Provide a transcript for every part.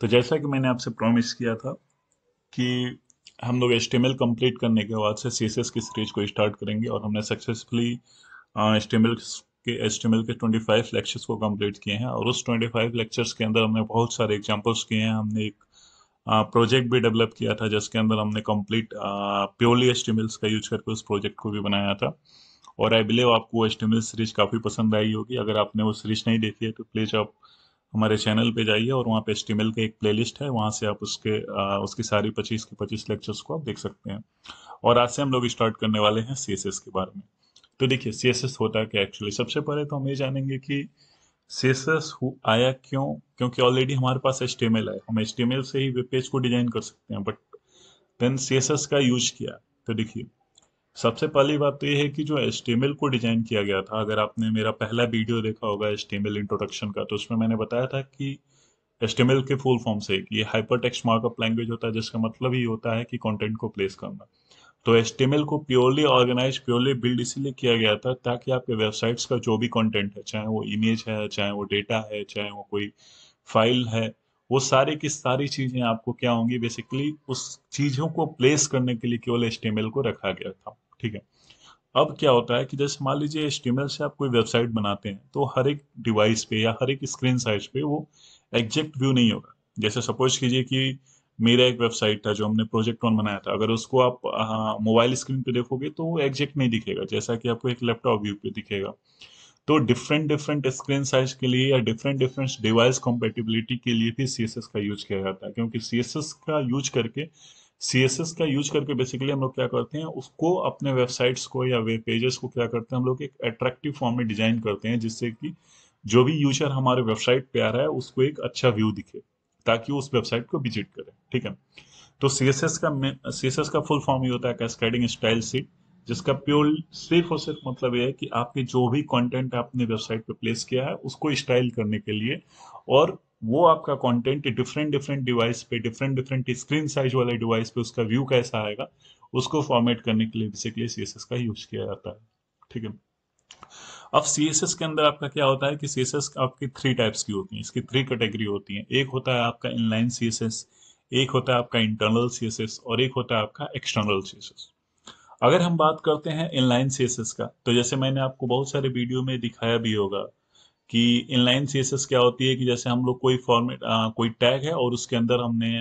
तो जैसा कि मैंने आपसे प्रॉमिस किया था कि हम लोग HTML कंप्लीट करने के बाद से CSS की सीरीज को स्टार्ट करेंगे, और हमने successfully H T M L के 25 लेक्चर्स को कंप्लीट किए हैं। और उस 25 लेक्चर्स के अंदर हमने बहुत सारे एग्जांपल्स किए हैं। हमने एक प्रोजेक्ट भी डेवलप किया था जिसके अंदर हमने कंप्लीट प्योरली HTML का यूज करके उस प्रोजेक्ट को भी बनाया था। और आई बिलीव आपको HTML सीरीज काफ़ी पसंद आई होगी। अगर आपने वो सीरीज नहीं देखी है तो प्लीज़ आप हमारे चैनल पे जाइए, और वहाँ पे HTML का एक प्लेलिस्ट है, वहाँ से आप उसकी सारी 25 के 25 लेक्चर्स को आप देख सकते हैं। और आज से हम लोग स्टार्ट करने वाले हैं CSS के बारे में। तो देखिए, CSS होता है क्या एक्चुअली। सबसे पहले तो हम ये जानेंगे कि CSS आया क्यों। क्योंकि ऑलरेडी हमारे पास HTML है, हम HTML से ही वेब पेज को डिजाइन कर सकते हैं, बट देन CSS का यूज किया। तो देखिए, सबसे पहली बात तो ये है कि जो HTML को डिजाइन किया गया था, अगर आपने मेरा पहला वीडियो देखा होगा HTML इंट्रोडक्शन का, तो उसमें मैंने बताया था कि HTML के फुल फॉर्म से कि ये हाइपर टेक्स्ट मार्कअप लैंग्वेज होता है, जिसका मतलब ही होता है कि कंटेंट को प्लेस करना। तो HTML को प्योरली ऑर्गेनाइज, प्योरली बिल्ड इसीलिए किया गया था ताकि आपके वेबसाइट्स का जो भी कंटेंट है, चाहे वो इमेज है, चाहे वो डेटा है, चाहे वो कोई फाइल है, वो सारी की सारी चीजें आपको क्या होंगी, बेसिकली उस चीजों को प्लेस करने के लिए केवल HTML को रखा गया था। ठीक है। अब क्या होता है कि जैसे मान लीजिए HTML से आप कोई वेबसाइट बनाते हैं, तो हर एक डिवाइस पे या हर एक स्क्रीन साइज पे वो एग्जैक्ट व्यू नहीं होगा। जैसे सपोज कीजिए कि मेरा एक वेबसाइट था जो हमने प्रोजेक्ट वन बनाया था, अगर उसको आप मोबाइल स्क्रीन पे देखोगे तो वो एग्जैक्ट नहीं दिखेगा जैसा कि आपको एक लैपटॉप व्यू पे दिखेगा। तो डिफरेंट डिफरेंट स्क्रीन साइज के लिए या डिफरेंट डिफरेंट डिवाइस कॉम्पेटिबिलिटी के लिए भी CSS का यूज किया जाता है, क्योंकि सीएसएस का यूज करके बेसिकली हम लोग क्या करते हैं, उसको अपने वेबसाइट्स को या वेब पेजेस को क्या करते हैं, हम लोग एक अट्रैक्टिव फॉर्म में डिजाइन करते हैं, जिससे कि जो भी यूजर हमारे वेबसाइट पे आ रहा है उसको एक अच्छा व्यू दिखे, ताकि वो उस वेबसाइट को विजिट करे। ठीक है। तो सीएसएस का फुल फॉर्म ही होता है कैस्केडिंग स्टाइल शीट, जिसका प्योर सिर्फ और सिर्फ मतलब ये है कि आपके जो भी कंटेंट आपने वेबसाइट पे प्लेस किया है उसको स्टाइल करने के लिए, और वो आपका कंटेंट डिफरेंट डिफरेंट डिवाइस पे, डिफरेंट डिफरेंट स्क्रीन साइज वाले डिवाइस पे उसका व्यू कैसा आएगा, उसको फॉर्मेट करने के लिए बेसिकली CSS का यूज किया जाता है। ठीक है। अब CSS के अंदर आपका क्या होता है कि CSS आपकी थ्री टाइप्स की होती हैं, इसकी थ्री कैटेगरी होती हैं। एक होता है आपका इनलाइन CSS, एक होता है आपका इंटरनल CSS, और एक होता है आपका एक्सटर्नल CSS। अगर हम बात करते हैं इनलाइन CSS का, तो जैसे मैंने आपको बहुत सारे वीडियो में दिखाया भी होगा कि इनलाइन CSS क्या होती है, कि जैसे हम लोग कोई फॉर्मेट, कोई टैग है और उसके अंदर हमने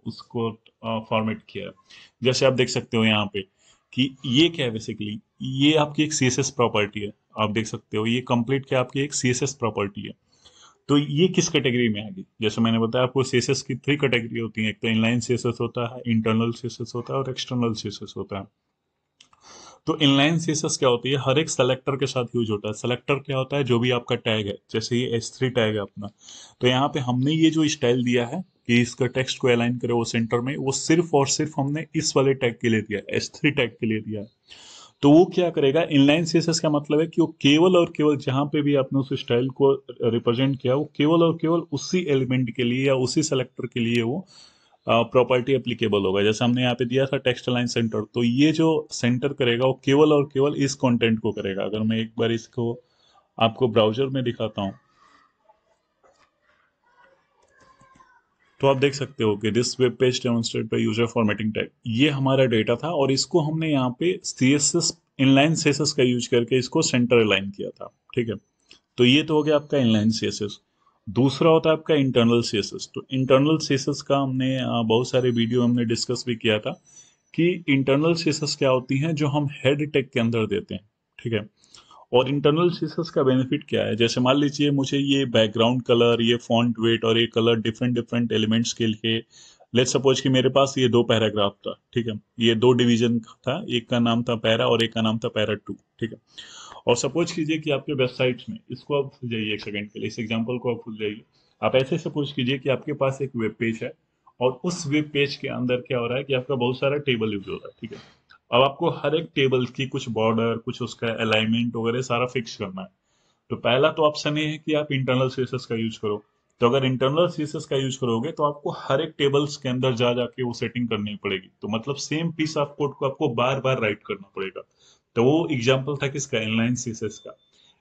उसको फॉर्मेट किया है। जैसे आप देख सकते हो यहाँ पे कि ये क्या है, बेसिकली ये आपकी एक CSS प्रॉपर्टी है। आप देख सकते हो ये कंप्लीट क्या आपकी एक CSS प्रॉपर्टी है। तो ये किस कैटेगरी में आएगी, जैसे मैंने बताया आपको CSS की थ्री कैटेगरी होती है। एक तो इनलाइन CSS होता है, इंटरनल CSS होता है, और एक्सटर्नल CSS होता है। तो इनलाइन सीएसएस क्या होती है, हर एक सेलेक्टर के साथ यूज होता है। सेलेक्टर क्या होता है, जो भी आपका टैग है, जैसे ये S3 टैग है अपना, तो यहाँ पे हमने ये जो स्टाइल दिया है कि इसका टेक्स्ट को अलाइन करे वो सेंटर में, वो सिर्फ और सिर्फ हमने इस वाले टैग के लिए दिया है, S3 टैग के लिए दिया है। तो वो क्या करेगा, इनलाइन सीएसएस का मतलब है कि वो केवल और केवल जहां पे भी आपने उस स्टाइल को रिप्रेजेंट किया, वो केवल और केवल उसी एलिमेंट के लिए या उसी सेलेक्टर के लिए वो प्रॉपर्टी एप्लीकेबल होगा। जैसे हमने यहाँ पे दिया था टेक्स्ट अलाइन सेंटर, तो ये जो सेंटर करेगा वो केवल और केवल इस कंटेंट को करेगा। अगर मैं एक बार इसको आपको ब्राउजर में दिखाता हूँ, तो आप देख सकते हो कि this web page demonstrate by user formatting tag, ये हमारा डेटा था, और इसको हमने यहाँ पे CSS इनलाइन CSS का यूज करके इसको सेंटर अलाइन किया था। ठीक है। तो ये तो हो गया आपका इनलाइन CSS। दूसरा होता है आपका इंटरनल CSS। तो इंटरनल CSS का हमने बहुत सारे वीडियो हमने डिस्कस भी किया था कि इंटरनल CSS क्या होती हैं, जो हम हेड टैग के अंदर देते हैं। ठीक है। और इंटरनल सीसस का बेनिफिट क्या है, जैसे मान लीजिए मुझे ये बैकग्राउंड कलर, ये फॉन्ट वेट और ये कलर डिफरेंट डिफरेंट एलिमेंट्स के लिए, लेट्स सपोज कि मेरे पास ये दो पैराग्राफ था। ठीक है। ये दो डिवीजन था, एक का नाम था पैरा और एक का नाम था पैरा टू। ठीक है। और सपोज कीजिए कि आपके वेबसाइट में, इसको आप भूल जाइए एक सेकंड के लिए, इस एग्जांपल को आप भूल जाइए। आप ऐसे सपोज कीजिए कि आपके पास एक वेब पेज है, और उस वेब पेज के अंदर क्या हो रहा है कि आपका बहुत सारा टेबल यूज हो रहा है। ठीक है। अब आपको हर एक टेबल की कुछ बॉर्डर, कुछ उसका अलाइनमेंट वगैरह सारा फिक्स करना है। तो पहला तो ऑप्शन ये है कि आप इंटरनल सीएसएस का यूज करो। तो अगर इंटरनल सीएसएस का यूज करोगे तो आपको हर एक टेबल्स के अंदर जा जाके वो सेटिंग करनी पड़ेगी, तो मतलब सेम पीस ऑफ कोड को आपको बार बार राइट करना पड़ेगा। तो वो एग्जाम्पल था किसका, इनलाइन सीएसएस का।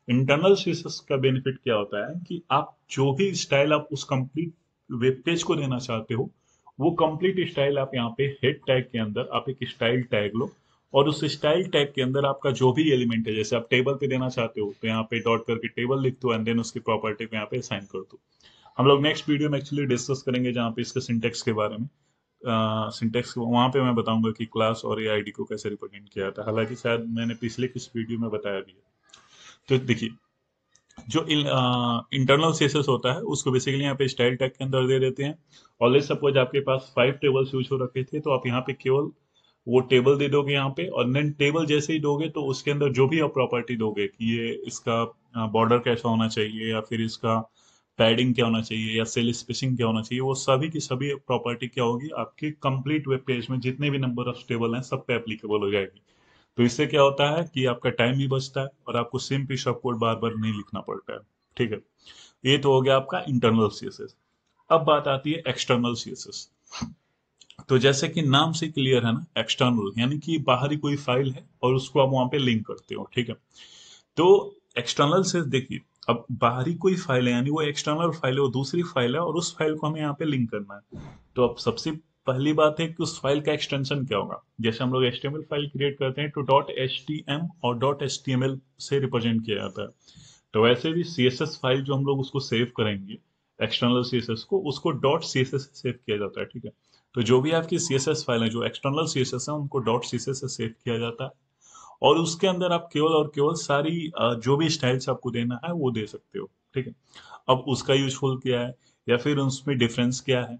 इंटरनल सीएसएस का बेनिफिट क्या होता है कि आप जो भी स्टाइल आप उस कंप्लीट वेब पेज को देना चाहते हो वो कंप्लीट स्टाइल आप यहाँ पे हेड टैग के अंदर आप एक स्टाइल टैग लो, और उस स्टाइल टैग के अंदर आपका जो भी एलिमेंट है, जैसे आप टेबल पे देना चाहते हो तो यहाँ पे डॉट करके टेबल लिख दो एंड देन उसकी प्रॉपर्टी पे यहाँ पे असाइन कर दो। हम लोग नेक्स्ट वीडियो में एक्चुअली डिस्कस करेंगे जहाँ पे इसके सिंटेक्स के बारे में। सिंटेक्स वहां पे मैं बताऊंगा कि क्लास और ये आईडी को कैसे रिप्रेजेंट किया जाता है, हालांकि शायद मैंने पिछले किस वीडियो में बताया भी है। तो देखिए, जो इंटरनल सीएसएस होता है उसको बेसिकली यहाँ पे स्टाइल टैग के अंदर दे देते हैं। और लेट्स सपोज आपके पास 5 टेबल्स यूज हो रखे थे, तो आप यहाँ पे केवल वो टेबल दे दोगे यहाँ पे, और देन टेबल जैसे ही दोगे तो उसके अंदर जो भी आप प्रॉपर्टी दोगे कि ये इसका बॉर्डर कैसा होना चाहिए, या फिर इसका पैडिंग क्या होना चाहिए, या सेल स्पेसिंग क्या होना चाहिए, वो सभी की सभी प्रॉपर्टी क्या होगी आपके कंप्लीट वेब पेज में जितने भी नंबर ऑफ टेबल हैं सब पे एप्लीकेबल हो जाएगी। तो इससे क्या होता है कि आपका टाइम भी बचता है और आपको सेम पीस ऑफ कोड बार बार नहीं लिखना पड़ता है। ठीक है, ये तो हो गया आपका इंटरनल सीएसएस। अब बात आती है एक्सटर्नल सीएसएस। तो जैसे कि नाम से क्लियर है ना, एक्सटर्नल यानी कि बाहरी कोई फाइल है और उसको आप वहां पे लिंक करते हो। ठीक है, तो एक्सटर्नल से देखिए, अब बाहरी कोई फाइल है यानी वो एक्सटर्नल फाइल है, वो दूसरी फाइल है और उस फाइल को हमें यहाँ पे लिंक करना है। तो अब सबसे पहली बात है कि उस फाइल का एक्सटेंशन क्या होगा। जैसे हम लोग HTML फाइल क्रिएट करते हैं तो .htm और .html से रिप्रेजेंट किया जाता है। तो वैसे भी CSS फाइल जो हम लोग उसको सेव करेंगे, एक्सटर्नल CSS को, उसको .css से सेव किया जाता है। ठीक है, तो जो भी आपकी CSS फाइल है, जो एक्सटर्नल CSS है, उनको .css से सेव किया जाता है। और उसके अंदर आप केवल और केवल सारी जो भी स्टाइल्स आपको देना है वो दे सकते हो। ठीक है, अब उसका यूजफुल क्या है या फिर उसमें डिफरेंस क्या है।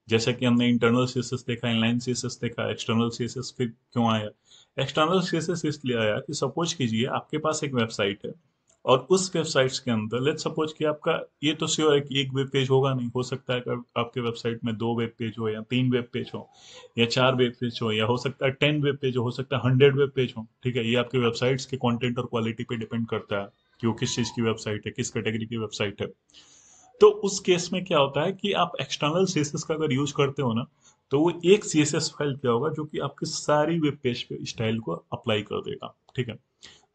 जैसा कि हमने इंटरनल सीएसएस देखा, इनलाइन सीएसएस देखा, एक्सटर्नल सीएसएस फिर क्यों आया। एक्सटर्नल सीएसएस इसलिए आया कि सपोज कीजिए आपके पास एक वेबसाइट है, और उस वेबसाइट्स के अंदर लेट्स सपोज कि आपका, ये तो श्योर है कि एक वेब पेज होगा नहीं, हो सकता है कि आपके वेबसाइट में 2 वेब पेज हो, या 3 वेब पेज हो, या 4 वेब पेज हो, या हो सकता है 10 वेब पेज हो सकता है 100 वेब पेज हो। ठीक है, ये आपके वेबसाइट्स के कंटेंट और क्वालिटी पे डिपेंड करता है कि वो किस चीज की वेबसाइट है, किस कैटेगरी की वेबसाइट है। तो उस केस में क्या होता है कि आप एक्सटर्नल सीएसएस का अगर यूज करते हो ना, तो वो एक सीएसएस फाइल क्या होगा जो कि आपकी सारी वेब पेज पे स्टाइल को अप्लाई कर देगा। ठीक है,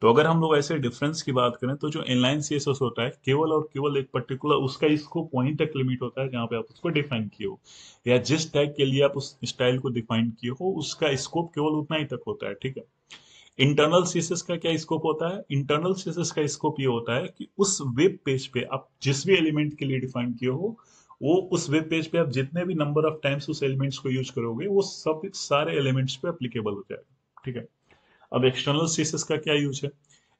तो अगर हम लोग ऐसे डिफरेंस की बात करें तो जो इनलाइन सीएसएस होता है केवल और केवल एक पर्टिकुलर उसका स्कोप वहीं तक लिमिट होता है जहां पे आप उसको डिफाइन किए हो, या जिस टैग के लिए आप उस स्टाइल को डिफाइन किए हो उसका स्कोप केवल उतना ही तक होता है। ठीक है, इंटरनल सीएसएस का क्या स्कोप होता है, इंटरनल सीएसएस का स्कोप ये होता है कि उस वेब पेज पे आप जिस भी एलिमेंट के लिए डिफाइन किए हो, वो उस वेब पेज पे आप जितने भी नंबर ऑफ टाइम्स उस एलिमेंट्स को यूज करोगे वो सब सारे एलिमेंट्स पे एप्लीकेबल हो जाएगा। ठीक है, अब एक्सटर्नल सीएसएस का क्या यूज है।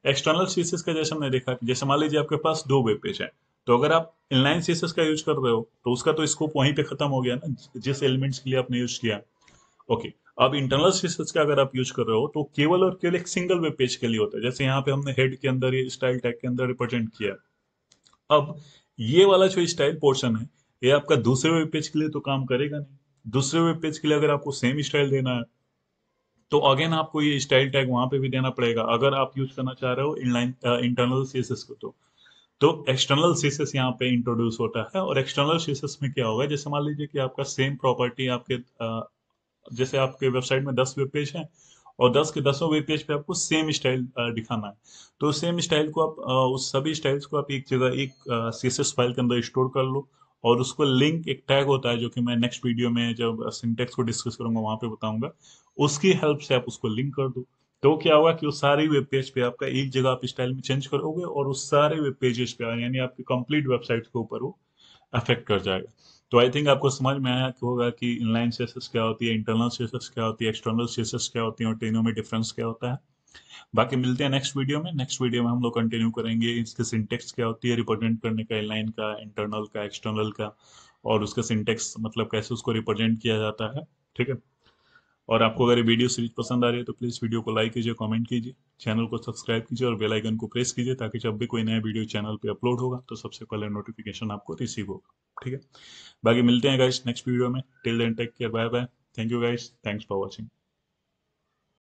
एक्सटर्नल सीएसएस का जैसे हमने देखा, जैसे मान लीजिए आपके पास 2 वेब पेज है, तो अगर आप इनलाइन सीएसएस का यूज कर रहे हो तो उसका तो स्कोप वहीं पे खत्म हो गया ना, जिस एलिमेंट्स के लिए आपने यूज किया। ओके, अब इंटरनल सीएसएस का अगर आप यूज कर रहे हो तो केवल और केवल एक सिंगल वेब पेज के लिए होता है, जैसे यहाँ पे हमने हेड के अंदर ये स्टाइल टैग के अंदर रिप्रेजेंट किया है। अब ये वाला जो स्टाइल पोर्शन है, ये आपका दूसरे वेब पेज के लिए तो काम करेगा नहीं। दूसरे वेब पेज के लिए अगर आपको सेम स्टाइल देना है तो अगेन आपको ये स्टाइल टैग वहां पे भी देना पड़ेगा, अगर आप यूज करना चाह रहे हो इनलाइन इंटरनल सीएसएस को। तो एक्सटर्नल सीएसएस यहाँ पे इंट्रोड्यूस होता है, और एक्सटर्नल सीएसएस में क्या होगा, जैसे मान लीजिए कि आपका सेम प्रॉपर्टी आपके जैसे आपके वेबसाइट में 10 वेब पेज हैं, और 10 के 10 वेब पेज पे आपको सेम स्टाइल दिखाना है। तो सेम स्टाइल को आप उस सभी स्टाइल्स को आप एक जगह एक CSS फाइल के अंदर स्टोर कर लो, और उसको लिंक एक टैग होता है जो कि मैं नेक्स्ट वीडियो में जब सिंटेक्स को डिस्कस करूंगा वहां पे बताऊंगा, उसकी हेल्प से आप उसको लिंक कर दो। तो क्या होगा कि वो सारी वेब पेज पे आपका एक जगह आप स्टाइल में चेंज करोगे, और उस सारे वेब पेजेस पे यानी आपकी कंप्लीट वेबसाइट के ऊपर वो अफेक्ट कर जाएगा। तो आई थिंक आपको समझ में आया कि होगा कि इनलाइन सीएसएस क्या होती है, इंटरनल सीएसएस क्या होती है, एक्सटर्नल सीएसएस क्या होती है, और तीनों में डिफरेंस क्या होता है। बाकी मिलते हैं नेक्स्ट वीडियो में। नेक्स्ट वीडियो में हम लोग कंटिन्यू करेंगे इसके सिंटेक्स क्या होती है रिप्रेजेंट करने का, इनलाइन का, इंटरनल का, एक्सटर्नल का, और उसका सिंटेक्स मतलब कैसे उसको रिप्रेजेंट किया जाता है। ठीक है, और आपको अगर ये वीडियो सीरीज पसंद आ रही है तो प्लीज़ वीडियो को लाइक कीजिए, कमेंट कीजिए, चैनल को सब्सक्राइब कीजिए, और बेल आइकन को प्रेस कीजिए ताकि जब भी कोई नया वीडियो चैनल पे अपलोड होगा तो सबसे पहले नोटिफिकेशन आपको रिसीव होगा। ठीक है, बाकी मिलते हैं गाइस नेक्स्ट वीडियो में। Till then take care, bye bye, thank you guys, thanks for watching.